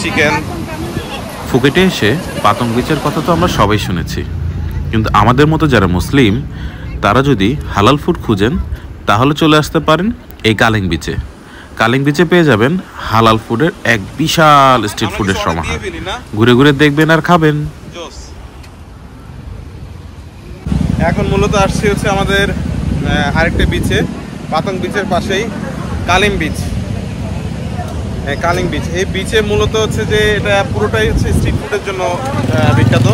Chicken. ফুকেটে এসে পাতং বিচের কথা তো আমরা সবাই শুনেছি, কিন্তু আমাদের মতো যারা মুসলিম তারা যদি হালাল ফুড খুঁজেন তাহলে চলে আসতে পারেন এই কালিং বিচে। কালিং বিচে পেয়ে যাবেন হালাল ফুডের এক বিশাল স্ট্রিট ফুডের সমাহার। ঘুরে ঘুরে দেখবেন আর খাবেন। এখন মূলত আসছি হচ্ছে আমাদের আরেকটা বিচে, পাতং বিচের পাশেই কালিং বিচ। কালিং বিচ, এই বিচে মূলত হচ্ছে যে এটা পুরোটাই হচ্ছে স্ট্রিট ফুডের জন্য বিখ্যাত।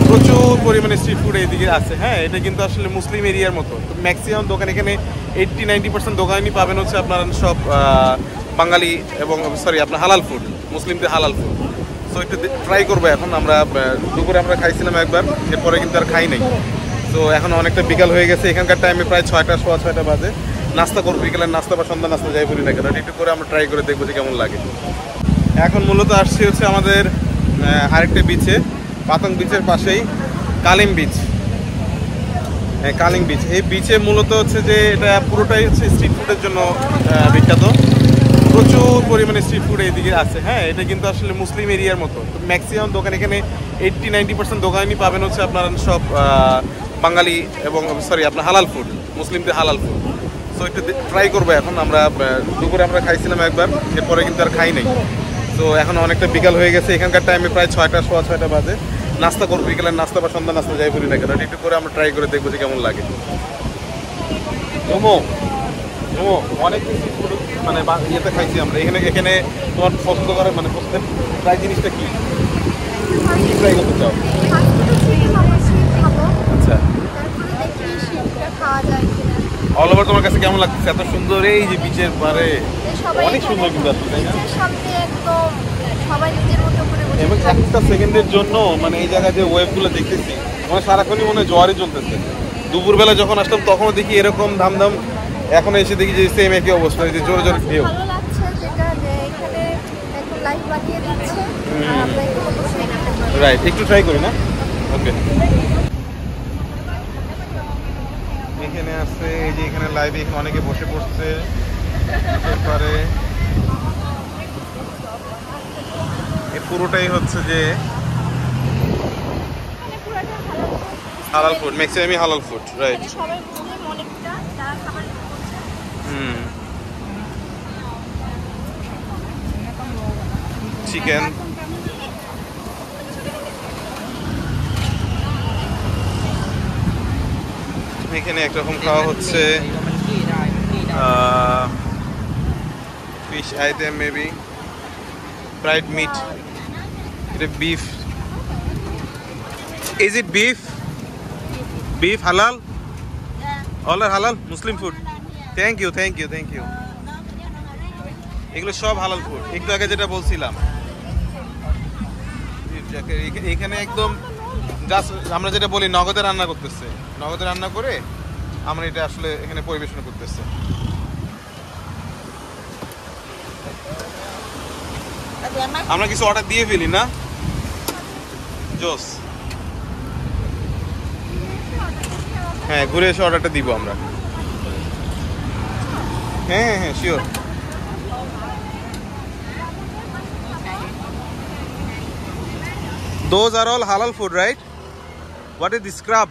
প্রচুর পরিমাণে স্ট্রিট ফুড এইদিকে আছে। হ্যাঁ, এটা কিন্তু আসলে মুসলিম এরিয়ার মতো। ম্যাক্সিমাম দোকান এখানে 80-90% দোকানই পাবেন হচ্ছে আপনার সব বাঙালি এবং আপনার হালাল ফুড, মুসলিমদের হালাল ফুড। সো একটু ট্রাই করবো। এখন আমরা দুপুরে আমরা খাইছিলাম একবার, এরপরে কিন্তু আর খাই নাই। তো এখন অনেকটা বিকাল হয়ে গেছে, এখানকার টাইমে প্রায় 6টা, সোয়া 6টা বাজে। নাস্তা করবো, বিকেলের নাস্তা বা সন্ধ্যা নাস্তা যাই বলি না কেন, একটু করে আমরা ট্রাই করে দেখবো যে কেমন লাগে। এখন মূলত আসছি হচ্ছে আমাদের আরেকটা বিচে, পাতং বিচের পাশেই কালিং বিচ। কালিং বিচ, এই বিচে মূলত হচ্ছে যে এটা পুরোটাই হচ্ছে স্ট্রিট ফুডের জন্য বিখ্যাত। প্রচুর পরিমাণে স্ট্রিট ফুড এইদিকে আছে। হ্যাঁ, এটা কিন্তু আসলে মুসলিম এরিয়ার মতো। ম্যাক্সিমাম দোকান এখানে 80-90% দোকানই পাবেন হচ্ছে আপনার সব বাঙালি এবং আপনার হালাল ফুড, মুসলিমদের হালাল ফুড। সো একটু ট্রাই করবো। এখন আমরা দুপুরে আমরা খাইছিলাম একবার, এরপরে কিন্তু আর খাই নাই। তো এখন অনেকটা বিকাল হয়ে গেছে, এখানকার টাইমে প্রায় 6টা, সোয়া 6টা বাজে। নাস্তা করবো, বিকেলের নাস্তা বা সন্ধ্যা নাস্তা যাই বলি না কেন, একটু করে আমরা ট্রাই করে দেখবো যে কেমন লাগে। মোমো মোমো অনেক কিছু ফুড মানে ইয়েতে খাইছি আমরা। এখানে তোমার পছন্দ করে মানে পছন্দের ট্রাই জিনিসটা কি ট্রাই করতে চাও? আচ্ছা, অল ওভার তোমার কাছে কেমন লাগছে? এত সুন্দর এই যে বিচের পারে, অনেক সুন্দর কিন্তু আসলে, তাই না? এবং একটা সেকেন্ডের জন্য মানে এই জায়গায় যে ওয়েভগুলো দেখতেছি, মানে সারাক্ষণই মনে হয় জোয়ারই চলতেছে। দুপুরবেলা যখন আসলাম তখনও দেখি এরকম ধামধাম, এখন এসে দেখি যে সেম একই অবস্থা, যে জোরে জোরে ঢেউ। রাইট, একটু ট্রাই করি না? ওকে, এখানে আছে এই যে এখানে লাইভে এখানে অনেকে বসে পড়ছে এরপরে। এই পুরোটাই হচ্ছে যে হালাল ফুড, ম্যাক্সিমামই হালাল ফুড। রাইট। চিকেন, এখানে একরকম খাওয়া হচ্ছে fish item, maybe fried meat, এটা beef. Is it beef? Beef halal? All are halal Muslim food? Thank you, thank you, thank you. এগুলো সব হালাল ফুড। একটু আগে যেটা বলছিলাম, এখানে একদম জাস্ট আমরা যেটা বলি নগদে রান্না করতেছে, নগদে রান্না করে আমরা এটা আসলে এখানে পরিবেশন করতেছে। আমরা কিছু অর্ডার দিয়ে ফেলি না? জোস। হ্যাঁ, ঘুরে এসে অর্ডারটা দিব আমরা। হ্যাঁ হ্যাঁ, sure. Those are all halal food, right? What is this crab?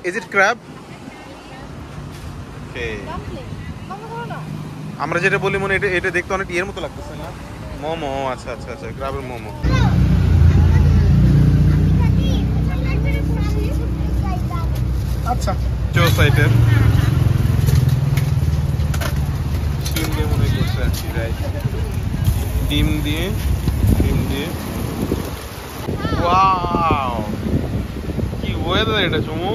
Is it crab? Okay. আমরা যেটা বলি মনে এটা দেখতে অনেক ইয়ের মতো লাগতেছে না? মোমো। আচ্ছা আচ্ছা আচ্ছা, ক্রাবের মোমো। আচ্ছা, চোস আইটেম ডিম দিয়ে মনে করছে আর কি। রাইট, ডিম দিয়ে ওয়াও, কি ওয়েদার এটা চুমু।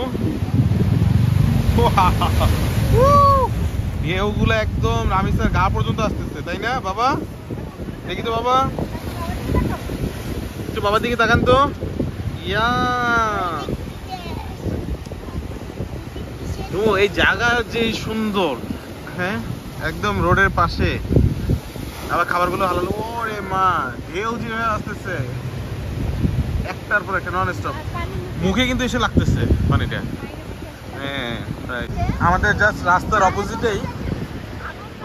ঢেউগুলো একদম রামিসার গা পর্যন্ত আসতেছে, তাই না বাবা? দেখি তো বাবা, একটু বাবার দিকে তাকান তো। ইয়া, এই জায়গা যে সুন্দর। হ্যাঁ, একদম রোডের পাশে, আবার খাবারগুলো হালাল। ওরে মা, ঢেউ যেভাবে আসতেছে একটার পর একটা নন স্টপ, মুখে কিন্তু এসে লাগতেছে পানিটা। হ্যাঁ, আমাদের জাস্ট রাস্তার অপোজিটেই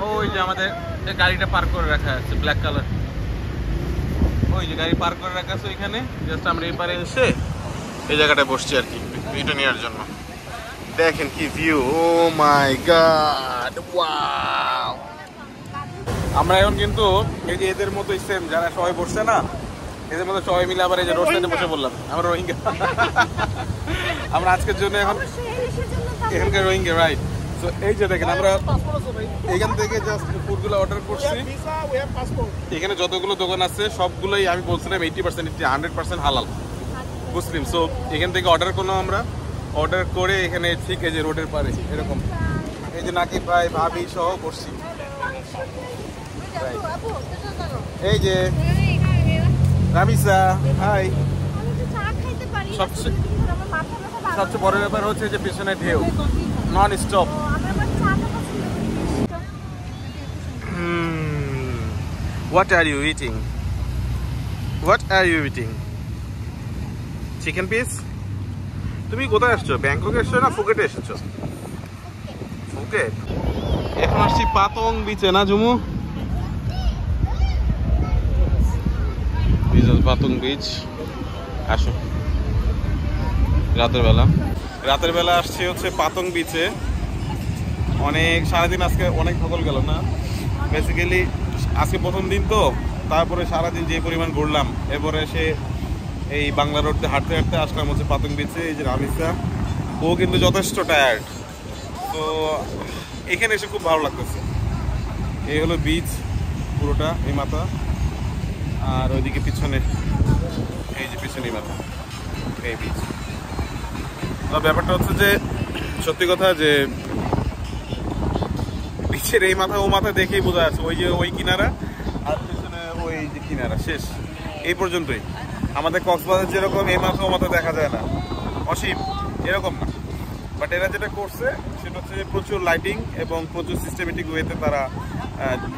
ওই যে আমাদের গাড়িটা পার্ক করে রাখা আছে ব্ল্যাক কালার, ওই যে গাড়ি পার্ক করে রাখা আছে ওইখানে। জাস্ট আমরা এবারে এসে এই জায়গাটায় বসছি আর কি ভিডিও নেওয়ার জন্য। দেখেন কি ভিউ, ও মাই গড, ওয়াও। আমরা এখন কিন্তু এই যে এদের মতোই সেম যারা সবাই বসছে না, এদের মতো সবাই মিলে আবার এই যে রোড সাইডে বসে বললাম আমরা রোহিঙ্গা। আমরা আজকের জন্য এখন এখানকার রোহিঙ্গা, রাইট। তো এই যে দেখেন আমরা এখান থেকে জাস্ট ফুডগুলো অর্ডার করছি। এখানে যতগুলো দোকান আছে সবগুলোই আমি বলছিলাম 80% 100% হালাল মুসলিম। সো এখান থেকে অর্ডার করলাম আমরা, অর্ডার করে এখানে ঠিক এই যে রোডের পারে এরকম এই যে নাকি ভাই ভাবি সহ বসছি। এই যে রামিসা, হাই। সবচেয়ে বড় ব্যাপার হচ্ছে যে পিছনে ঢেউ non stop. What are you eating? What are you eating? Chicken piece? তুমি কোথায় আসছো? ব্যাংককে এসছো না ফুকেটে এসেছো? ফুকেট। এখন আসছি পাতং বিচে না জুমু? পাতং বিচ। আসো রাতের বেলা আসছি হচ্ছে পাতং বিচে। অনেক সারাদিন আজকে অনেক ধকল গেল না, বেসিক্যালি আজকে প্রথম দিন তো, তারপরে সারাদিন যে পরিমাণ ঘুরলাম, এরপরে সে এই বাংলা রোডে হাঁটতে হাঁটতে আসলাম হচ্ছে পাতং বিচে। এই যে রামিসা, ও কিন্তু যথেষ্ট টায়ার্ড। তো এখানে এসে খুব ভালো লাগতেছে। এই হলো বিচ পুরোটা, এই মাথা, আর ওইদিকে পিছনে এই যে পিছনে মাথা, এই বিচ। ব্যাপারটা হচ্ছে যে সত্যি কথা যে বিচের এই মাথা ও মাথা দেখেই বোঝা যাচ্ছে ওই যে ওই কিনারা আর পিছনে ওই যে কিনারা, শেষ এই পর্যন্তই। আমাদের কক্সবাজার যেরকম এই মাথা ও মাথা দেখা যায় না, অসীম, এরকম না। বাট এরা যেটা করছে সেটা হচ্ছে যে প্রচুর লাইটিং এবং প্রচুর সিস্টেমেটিক ওয়েতে তারা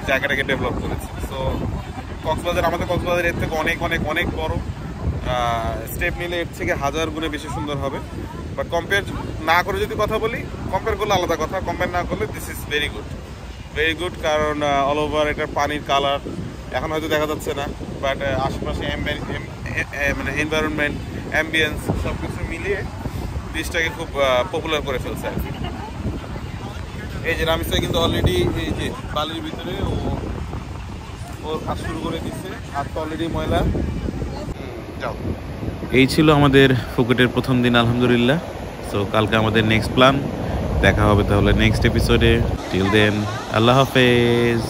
জায়গাটাকে ডেভেলপ করেছে। সো কক্সবাজার, আমাদের কক্সবাজার এর থেকে অনেক অনেক অনেক বড়, স্টেপ নিলে এর থেকে 1000 গুণে বেশি সুন্দর হবে। বাট কম্পেয়ার না করে যদি কথা বলি, কম্পেয়ার করলে আলাদা কথা, কম্পেয়ার না করলে this is very good, very good. কারণ অল ওভার এটার পানির কালার এখন হয়তো দেখা যাচ্ছে না, বাট আশেপাশে মানে এনভায়রনমেন্ট, অ্যাম্বিয়েন্স সব কিছু মিলিয়ে বিচটাকে খুব পপুলার করে ফেলছে আর কি। এই যে রামিসা কিন্তু অলরেডি এই যে বালির ভিতরে ওর কাজ শুরু করে দিচ্ছে, হাত তো অলরেডি ময়লা। যাও, এই ছিল আমাদের ফুকেটের প্রথম দিন আলহামদুলিল্লাহ। সো কালকে আমাদের নেক্সট প্ল্যান, দেখা হবে তাহলে নেক্সট এপিসোডে। টিল দেন, আল্লাহ হাফেজ।